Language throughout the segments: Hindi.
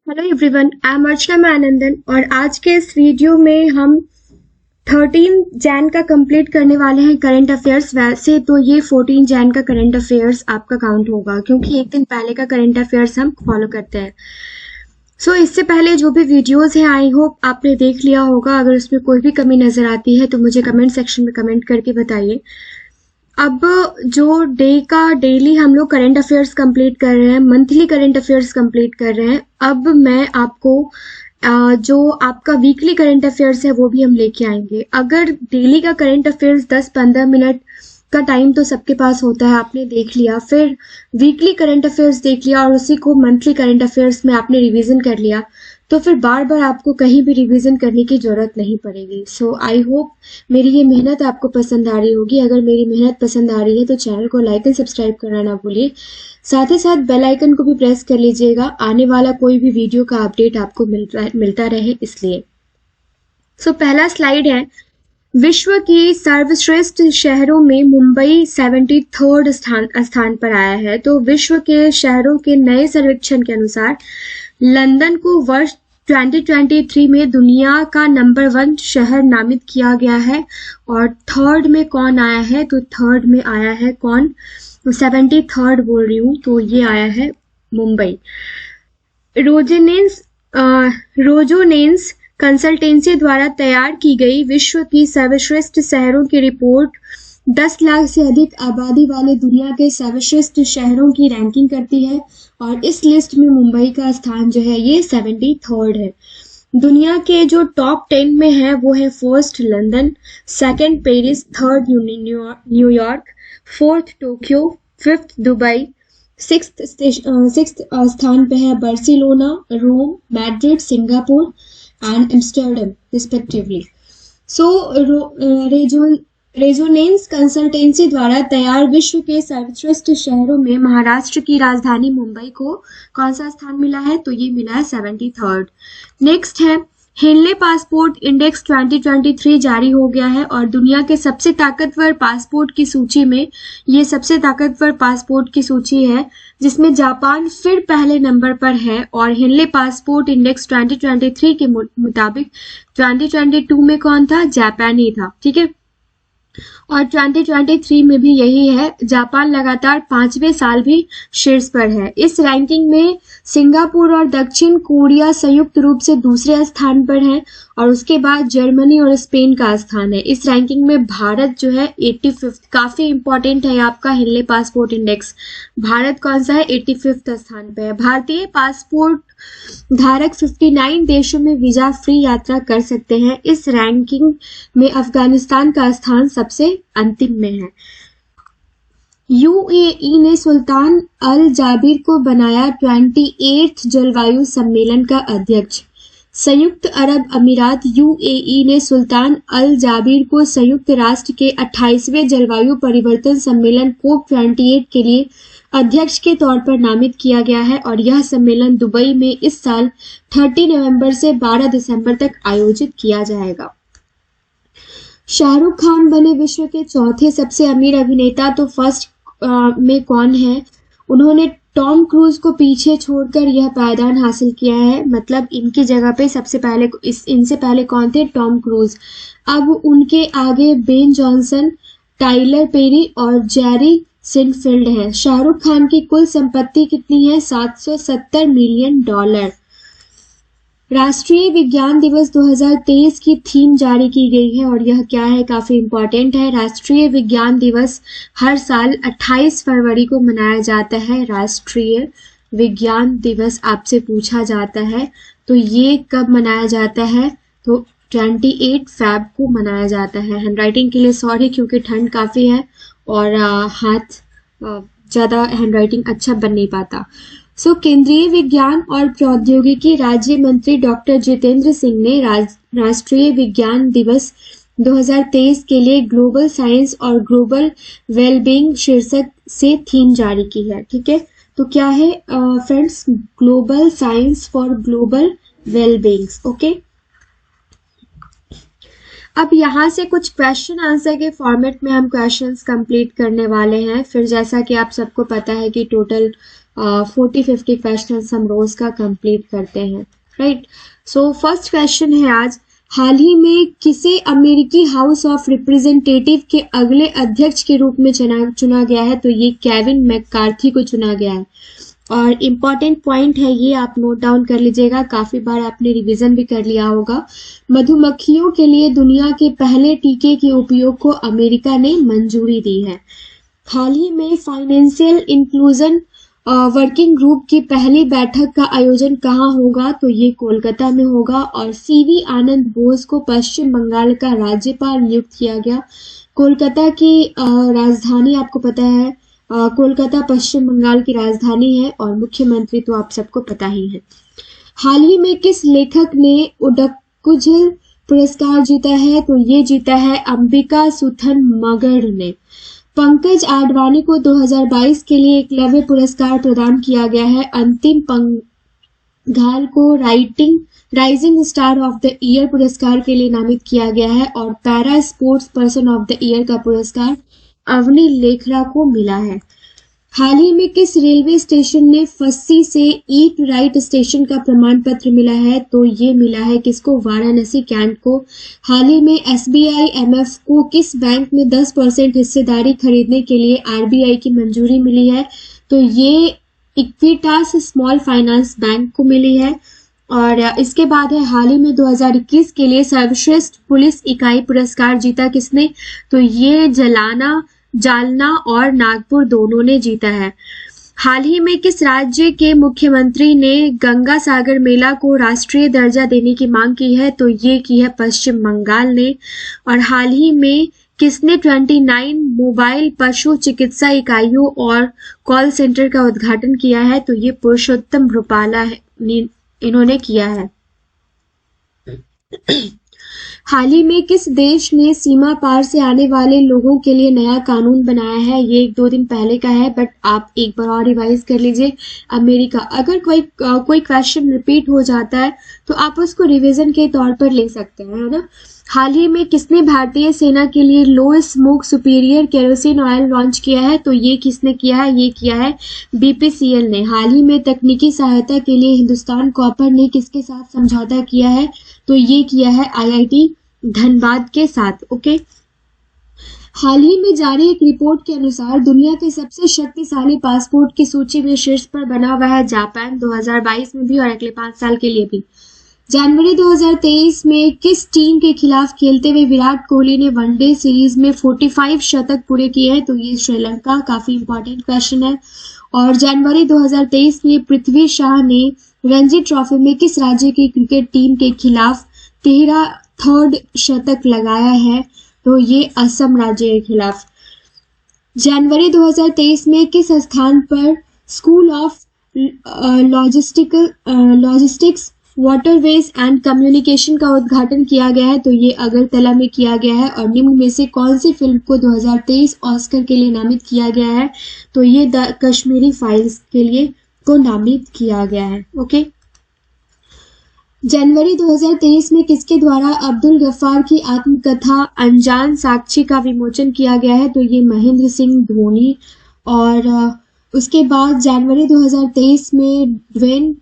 हेलो एवरीवन, आई एम अर्चना मैनंदन और आज के इस वीडियो में हम 13 जैन का कंप्लीट करने वाले हैं करंट अफेयर्स। वैसे तो ये 14 जैन का करंट अफेयर्स आपका काउंट होगा क्योंकि एक दिन पहले का करंट अफेयर्स हम फॉलो करते हैं। इससे पहले जो भी वीडियोस हैं आई होप आपने देख लिया होगा। अगर उसमें कोई भी कमी नजर आती है तो मुझे कमेंट सेक्शन में कमेंट करके बताइए। अब जो डेली हम लोग करंट अफेयर्स कंप्लीट कर रहे हैं, मंथली करंट अफेयर्स कंप्लीट कर रहे हैं। अब मैं आपको जो आपका वीकली करंट अफेयर्स है वो भी हम लेके आएंगे। अगर डेली का करंट अफेयर्स 10-15 मिनट का टाइम तो सबके पास होता है, आपने देख लिया, फिर वीकली करंट अफेयर्स देख लिया और उसी को मंथली करंट अफेयर्स में आपने रिवीजन कर लिया, तो फिर बार बार आपको कहीं भी रिवीजन करने की जरूरत नहीं पड़ेगी। आई होप मेरी ये मेहनत आपको पसंद आ रही होगी। अगर मेरी मेहनत पसंद आ रही है तो चैनल को लाइक एंड सब्सक्राइब करना ना भूलिए। साथ ही साथ बेल आइकन को भी प्रेस कर लीजिएगा, आने वाला कोई भी वीडियो का अपडेट आपको मिलता रहे इसलिए। पहला स्लाइड है, विश्व की सर्वश्रेष्ठ शहरों में मुंबई 73rd स्थान पर आया है। तो विश्व के शहरों के नए सर्वेक्षण के अनुसार लंदन को वर्ष 2023 में दुनिया का नंबर 1 शहर नामित किया गया है। और थर्ड में कौन आया है? तो थर्ड में आया है कौन? 73rd बोल रही हूँ, तो ये आया है मुंबई। रोजोनेंस कंसल्टेंसी द्वारा तैयार की गई विश्व की सर्वश्रेष्ठ शहरों की रिपोर्ट 10 लाख से अधिक आबादी वाले दुनिया के सर्वश्रेष्ठ शहरों की रैंकिंग करती है और इस लिस्ट में मुंबई का स्थान जो है ये 73rd है। दुनिया के जो टॉप 10 में है वो है first London, second Paris, third New York, fourth Tokyo, fifth Dubai, sixth स्थान पे है Barcelona, Rome, Madrid, Singapore and Amsterdam respectively. Resonance consultancy द्वारा तैयार विश्व के सर्वश्रेष्ठ शहरों में महाराष्ट्र की राजधानी मुंबई को कौन सा स्थान मिला है? तो ये मिला है 73rd। नेक्स्ट है, हेनले पासपोर्ट इंडेक्स 2023 जारी हो गया है और दुनिया के सबसे ताकतवर पासपोर्ट की सूची में ये सबसे ताकतवर पासपोर्ट की सूची है, जिसमें जापान फिर पहले नंबर पर है। और हेनले पासपोर्ट इंडेक्स 2023 के मुताबिक 2022 में कौन था? जापान ही था, ठीक है। और 2023 में भी यही है, जापान लगातार 5वें साल भी शीर्ष पर है। इस रैंकिंग में सिंगापुर और दक्षिण कोरिया संयुक्त रूप से दूसरे स्थान पर हैं और उसके बाद जर्मनी और स्पेन का स्थान है। इस रैंकिंग में भारत जो है 85th, काफी इंपॉर्टेंट है आपका हेनले पासपोर्ट इंडेक्स। भारत कौन सा है? 85th स्थान पर है। भारतीय पासपोर्ट धारक 59 देशों में वीजा फ्री यात्रा कर सकते हैं। इस रैंकिंग में अफगानिस्तान का स्थान सबसे अंतिम में है। यूएई ने सुल्तान अल जाबिर को बनाया 28th जलवायु सम्मेलन का अध्यक्ष। संयुक्त अरब अमीरात यूएई ने सुल्तान अल जाबिर को संयुक्त राष्ट्र के 28वें जलवायु परिवर्तन सम्मेलन COP28 के लिए अध्यक्ष के तौर पर नामित किया गया है और यह सम्मेलन दुबई में इस साल 30 नवंबर से 12 दिसंबर तक आयोजित किया जाएगा। शाहरुख खान बने विश्व के चौथे सबसे अमीर अभिनेता। तो फर्स्ट में कौन है? उन्होंने टॉम क्रूज को पीछे छोड़कर यह पायदान हासिल किया है। मतलब इनकी जगह पे सबसे पहले इनसे पहले कौन थे? Tom cruise. अब उनके आगे बेन जॉनसन, टाइलर पेरी और जेरी सिनफील्ड है। शाहरुख खान की कुल संपत्ति कितनी है? $770 मिलियन। राष्ट्रीय विज्ञान दिवस 2023 की थीम जारी की गई है और यह क्या है? काफी इंपॉर्टेंट है। राष्ट्रीय विज्ञान दिवस हर साल 28 फरवरी को मनाया जाता है। राष्ट्रीय विज्ञान दिवस आपसे पूछा जाता है तो ये कब मनाया जाता है? तो 28 फेब को मनाया जाता है। हैंडराइटिंग के लिए सॉरी, क्योंकि ठंड काफी है और हाथ ज्यादा हैंडराइटिंग अच्छा बन नहीं पाता। केंद्रीय विज्ञान और प्रौद्योगिकी राज्य मंत्री डॉक्टर जितेंद्र सिंह ने राष्ट्रीय विज्ञान दिवस 2023 के लिए ग्लोबल साइंस और ग्लोबल वेलबींग शीर्षक से थीम जारी की है, ठीक है। तो क्या है friends? Global science for global wellbeing, okay. अब यहाँ से कुछ क्वेश्चन आंसर के फॉर्मेट में हम क्वेश्चंस कंप्लीट करने वाले हैं। फिर जैसा कि आप सबको पता है कि टोटल 40-50 क्वेश्चंस हम रोज का कंप्लीट करते हैं, राइट। सो फर्स्ट क्वेश्चन है आज, हाल ही में किसे अमेरिकी हाउस ऑफ रिप्रेजेंटेटिव के अगले अध्यक्ष के रूप में चुना गया है? तो ये केविन मैककार्थी को चुना गया है। और इम्पॉर्टेंट पॉइंट है ये, आप नोट डाउन कर लीजिएगा, काफी बार आपने रिवीजन भी कर लिया होगा। मधुमक्खियों के लिए दुनिया के पहले टीके के उपयोग को अमेरिका ने मंजूरी दी है। हाल ही में फाइनेंशियल इंक्लूजन वर्किंग ग्रुप की पहली बैठक का आयोजन कहाँ होगा? तो ये कोलकाता में होगा। और सीवी आनंद बोस को पश्चिम बंगाल का राज्यपाल नियुक्त किया गया। कोलकाता की राजधानी आपको पता है, कोलकाता पश्चिम बंगाल की राजधानी है और मुख्यमंत्री तो आप सबको पता ही है। हाल ही में किस लेखक ने उडक्कुजिल पुरस्कार जीता है? तो ये जीता है अंबिका सुथन मगर ने। पंकज आडवाणी को 2022 के लिए एकलव्य पुरस्कार प्रदान किया गया है। अंतिम पंघाल को rising star of the year पुरस्कार के लिए नामित किया गया है। और para sports person of the year का पुरस्कार अवनी लेखरा को मिला है। हाल ही में किस रेलवे स्टेशन ने फस्सी से ईट राइट स्टेशन का प्रमाण पत्र मिला है? तो ये मिला है किसको? वाराणसी कैंट को। हाल ही में SBI MF को किस बैंक में 10% हिस्सेदारी खरीदने के लिए RBI की मंजूरी मिली है? तो ये इक्विटास स्मॉल फाइनेंस बैंक को मिली है। और इसके बाद है, हाल ही में 2021 के लिए सर्वश्रेष्ठ पुलिस इकाई पुरस्कार जीता किसने? तो ये जालना और नागपुर दोनों ने जीता है। हाल ही में किस राज्य के मुख्यमंत्री ने गंगा सागर मेला को राष्ट्रीय दर्जा देने की मांग की है? तो ये की है पश्चिम बंगाल ने। और हाल ही में किसने 29 मोबाइल पशु चिकित्सा इकाइयों और कॉल सेंटर का उद्घाटन किया है? तो ये पुरुषोत्तम रूपाला इन्होंने किया है। हाल ही में किस देश ने सीमा पार से आने वाले लोगों के लिए नया कानून बनाया है? ये 1-2 दिन पहले का है, बट आप एक बार और रिवाइज कर लीजिए। अमेरिका। अगर कोई क्वेश्चन रिपीट हो जाता है तो आप उसको रिवीजन के तौर पर ले सकते हैं, है ना। हाल ही में किसने भारतीय सेना के लिए low smoke superior kerosene oil launch किया है? तो ये किसने किया है? ये किया है BPCL ने। हाल ही में तकनीकी सहायता के लिए हिंदुस्तान कॉपर ने किसके साथ समझौता किया है? तो ये किया है IIT धनबाद के साथ। ओके। हाल ही में जारी एक रिपोर्ट के अनुसार दुनिया के सबसे शक्तिशाली पासपोर्ट की सूची में शीर्ष पर बना हुआ है जापान, 2022 में भी और अगले 5 साल के लिए भी। जनवरी 2023 में किस टीम के खिलाफ खेलते हुए विराट कोहली ने वनडे सीरीज में 45 शतक पूरे किए हैं? तो ये श्रीलंका। काफी इंपॉर्टेंट क्वेश्चन है। और जनवरी 2023 में पृथ्वी शाह ने रणजी ट्रॉफी में किस राज्य की क्रिकेट टीम के खिलाफ 13 शतक लगाया है? तो ये असम राज्य के खिलाफ। जनवरी 2023 में किस स्थान पर school of logistics waterways and communication का उद्घाटन किया गया है? तो ये अगरतला में किया गया है। और निम्न में से कौन सी फिल्म को 2023 ऑस्कर के लिए नामित किया गया है? तो ये द कश्मीरी फाइल्स के लिए को नामित किया गया है। ओके। जनवरी 2023 में किसके द्वारा अब्दुल गफ्फार की आत्मकथा अनजान साक्षी का विमोचन किया गया है? तो ये महेंद्र सिंह धोनी। और उसके बाद जनवरी 2023 में ड्वेन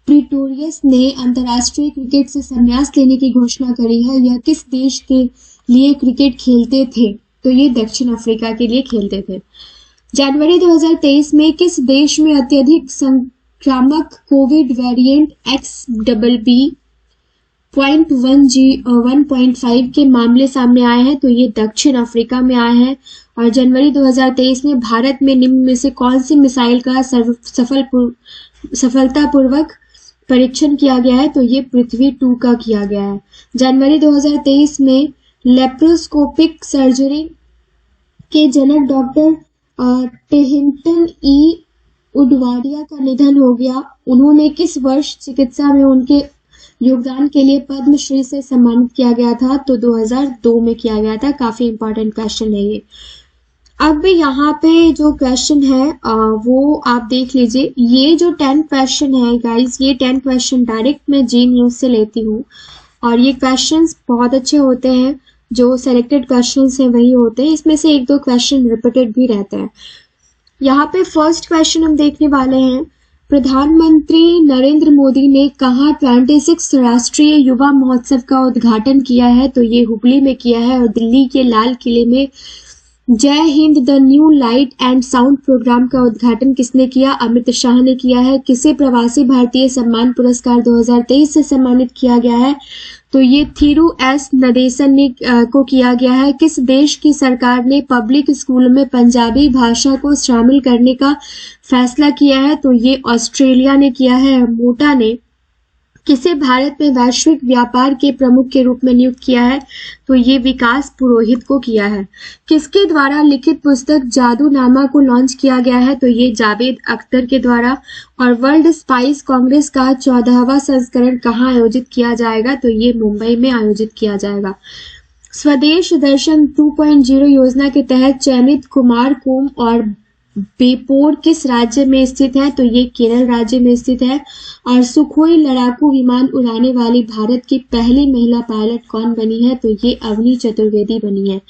प्रीटोरियस ने अंतर्राष्ट्रीय क्रिकेट से संन्यास लेने की घोषणा करी है। यह किस देश के लिए क्रिकेट खेलते थे? तो ये दक्षिण अफ्रीका के लिए खेलते थे। जनवरी 2023 में किस देश में अत्यधिक संक्रामक कोविड वेरिएंट XBB.1.5 के मामले सामने आए हैं? तो ये दक्षिण अफ्रीका में आए हैं। और जनवरी 2023 में भारत में निम्न में से कौन सी मिसाइल का सफलतापूर्वक परीक्षण किया गया है? तो ये पृथ्वी 2 का किया गया है। जनवरी 2023 में लेप्रोस्कोपिक सर्जरी के जनक डॉक्टर टेहिंटन उडवाडिया का निधन हो गया। उन्होंने किस वर्ष चिकित्सा में उनके योगदान के लिए पद्मश्री से सम्मानित किया गया था? तो 2002 में किया गया था। काफी इंपॉर्टेंट क्वेश्चन है ये। अब यहाँ पे जो क्वेश्चन है वो आप देख लीजिए। ये जो 10 क्वेश्चन है गाइस, ये 10 क्वेश्चन डायरेक्ट मैं जी न्यूज से लेती हूँ। और ये क्वेश्चंस बहुत अच्छे होते हैं, जो सेलेक्टेड क्वेश्चंस हैं वही होते हैं, इसमें से एक दो क्वेश्चन रिपीटेड भी रहते हैं। यहाँ पे फर्स्ट क्वेश्चन हम देखने वाले हैं, प्रधानमंत्री नरेंद्र मोदी ने कहाँ 26 राष्ट्रीय युवा महोत्सव का उद्घाटन किया है? तो ये हुबली में किया है। और दिल्ली के लाल किले में Jai Hind the new light and sound programme का उद्घाटन किसने किया? अमित शाह ने किया है। किसे प्रवासी भारतीय सम्मान पुरस्कार 2023 से सम्मानित किया गया है? तो ये थिरू एस नदेसन ने को किया गया है। किस देश की सरकार ने पब्लिक स्कूलों में पंजाबी भाषा को शामिल करने का फैसला किया है? तो ये ऑस्ट्रेलिया ने किया है। मोटा ने किसे भारत में वैश्विक व्यापार के प्रमुख के रूप में नियुक्त किया है? तो ये विकास पुरोहित को किया है। किसके द्वारा लिखित पुस्तक जादूनामा को लॉन्च किया गया है? तो ये जावेद अख्तर के द्वारा। और वर्ल्ड स्पाइस कांग्रेस का 14वां संस्करण कहाँ आयोजित किया जाएगा? तो ये मुंबई में आयोजित किया जाएगा। स्वदेश दर्शन 2.0 योजना के तहत चयनित कुमारकोम और बेपोर किस राज्य में स्थित है? तो ये केरल राज्य में स्थित है। और सुखोई लड़ाकू विमान उड़ाने वाली भारत की पहली महिला पायलट कौन बनी है? तो ये अवनी चतुर्वेदी बनी है।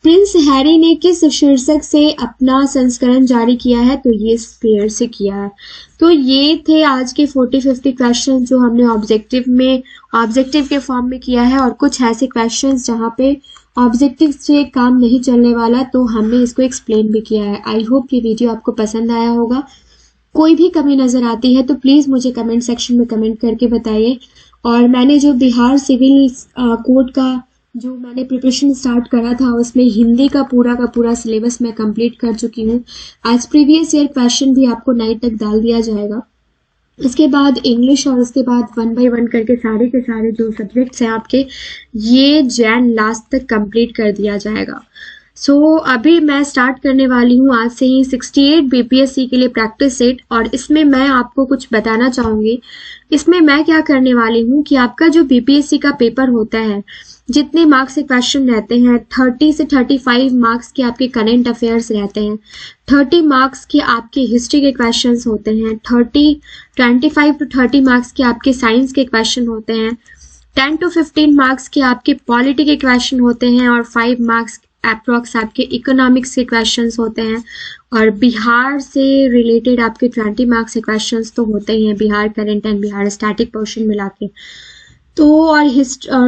प्रिंस हैरी ने किस शीर्षक से अपना संस्करण जारी किया है? तो ये स्पेयर से किया है। तो ये थे आज के 40-50 क्वेश्चन जो हमने ऑब्जेक्टिव के फॉर्म में किया है। और कुछ ऐसे क्वेश्चंस जहाँ पे ऑब्जेक्टिव से काम नहीं चलने वाला, तो हमने इसको एक्सप्लेन भी किया है। आई होप ये वीडियो आपको पसंद आया होगा। कोई भी कमी नजर आती है तो प्लीज मुझे कमेंट सेक्शन में कमेंट करके बताइए। और मैंने जो बिहार सिविल कोड का जो मैंने प्रिपरेशन स्टार्ट करा था, उसमें हिंदी का पूरा सिलेबस मैं कंप्लीट कर चुकी हूँ। आज प्रीवियस ईयर क्वेश्चन भी आपको नाइट तक डाल दिया जाएगा। इसके बाद इंग्लिश और उसके बाद 1 बाय 1 करके सारे के सारे जो सब्जेक्ट्स हैं आपके, ये जैन लास्ट तक कंप्लीट कर दिया जाएगा। सो अभी मैं स्टार्ट करने वाली हूँ आज से ही 68 बीपीएससी के लिए प्रैक्टिस सेट। और इसमें मैं आपको कुछ बताना चाहूँगी। इसमें मैं क्या करने वाली हूँ कि आपका जो बीपीएससी का पेपर होता है, जितने मार्क्स के क्वेश्चन रहते हैं, 30 से 35 मार्क्स के आपके करंट अफेयर्स रहते हैं, 30 मार्क्स के आपके हिस्ट्री के क्वेश्चंस होते हैं, 25 to 30 मार्क्स के आपके साइंस के क्वेश्चन होते हैं, 10 to 15 मार्क्स के आपके पॉलिटी के क्वेश्चन होते हैं, और 5 मार्क्स अप्रॉक्स आपके इकोनॉमिक्स के क्वेश्चंस होते हैं। और बिहार से रिलेटेड आपके 20 मार्क्स के क्वेश्चंस तो होते ही हैं, Bihar current and Bihar static portion मिला के। तो और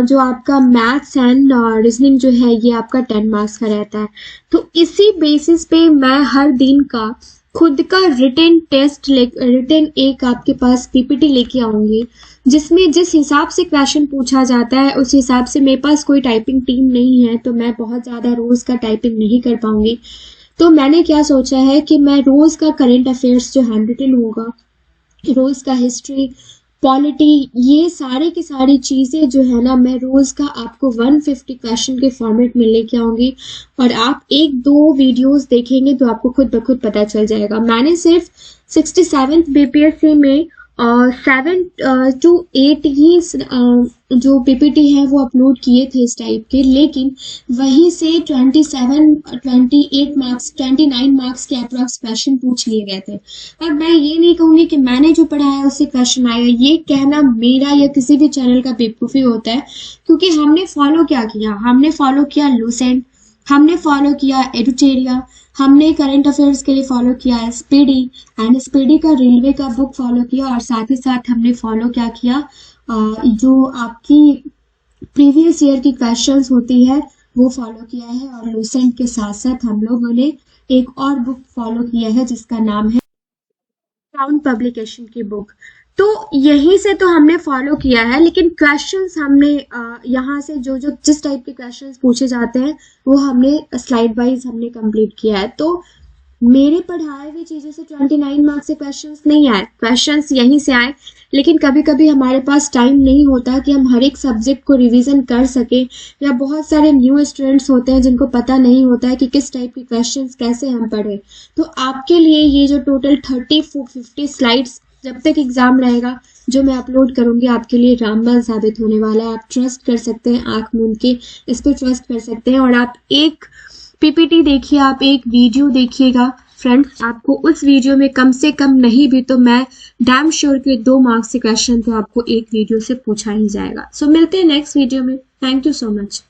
जो आपका मैथ्स एंड रीजनिंग जो है, ये आपका 10 मार्क्स का रहता है। तो इसी बेसिस पे मैं हर दिन का खुद का रिटन एक आपके पास पीपीटी लेके आऊंगी, जिसमें जिस हिसाब से क्वेश्चन पूछा जाता है उस हिसाब से, मेरे पास कोई टाइपिंग टीम नहीं है तो मैं बहुत ज़्यादा रोज़ का टाइपिंग नहीं कर पाऊंगी। तो मैंने क्या सोचा है कि मैं रोज़ का करंट अफेयर्स जो हैंड रिटन होगा, रोज़ का हिस्ट्री, पॉलिटी, ये सारे की सारी चीज़ें जो है ना, मैं रोज़ का आपको 150 क्वेश्चन के फॉर्मेट में लेके आऊँगी। और आप 1-2 वीडियोस देखेंगे तो आपको खुद ब खुद पता चल जाएगा। मैंने सिर्फ 67th बीपीएससी में 7 to 8 ही जो पीपीटी है वो अपलोड किए थे इस टाइप के, लेकिन वहीं से 29 मार्क्स के अप्रॉक्स क्वेश्चन पूछ लिए गए थे। अब मैं ये नहीं कहूँगी कि मैंने जो पढ़ाया उससे क्वेश्चन आएगा, ये कहना मेरा या किसी भी चैनल का बेवकूफ़ी होता है, क्योंकि हमने फॉलो क्या किया, हमने फॉलो किया लूसेंट, हमने फॉलो किया एडुटेरिया, हमने करंट अफेयर्स के लिए फॉलो किया एसपीडी, एंड एसपीडी का रेलवे का बुक फॉलो किया, और साथ ही साथ हमने फॉलो क्या किया, जो आपकी प्रीवियस ईयर की क्वेश्चंस होती है वो फॉलो किया है। और लूसेंट के साथ साथ हम लोगों ने एक और बुक फॉलो किया है जिसका नाम है क्राउन पब्लिकेशन की बुक। तो यहीं से तो हमने फॉलो किया है, लेकिन क्वेश्चंस हमने यहाँ से जो जिस टाइप के क्वेश्चंस पूछे जाते हैं वो हमने स्लाइड वाइज हमने कंप्लीट किया है। तो मेरे पढ़ाए हुई चीज़ों से 29 मार्क्स से क्वेश्चंस नहीं आए, क्वेश्चंस यहीं से आए। लेकिन कभी कभी हमारे पास टाइम नहीं होता कि हम हर एक सब्जेक्ट को रिवीजन कर सके, या बहुत सारे न्यू स्टूडेंट्स होते हैं जिनको पता नहीं होता है कि किस टाइप के क्वेश्चंस कैसे हम पढ़ें। तो आपके लिए ये जो टोटल 30-50 स्लाइड्स जब तक एग्जाम रहेगा जो मैं अपलोड करूंगी, आपके लिए रामबाण साबित होने वाला है। आप ट्रस्ट कर सकते हैं, आंख मूंद के इस पर ट्रस्ट कर सकते हैं। और आप एक पीपीटी देखिए, आप एक वीडियो देखिएगा, फ्रेंड्स आपको उस वीडियो में कम से कम नहीं भी तो मैं डैम श्योर के 2 मार्क्स के क्वेश्चन तो आपको एक वीडियो से पूछा ही जाएगा। सो मिलते हैं नेक्स्ट वीडियो में। Thank you so much.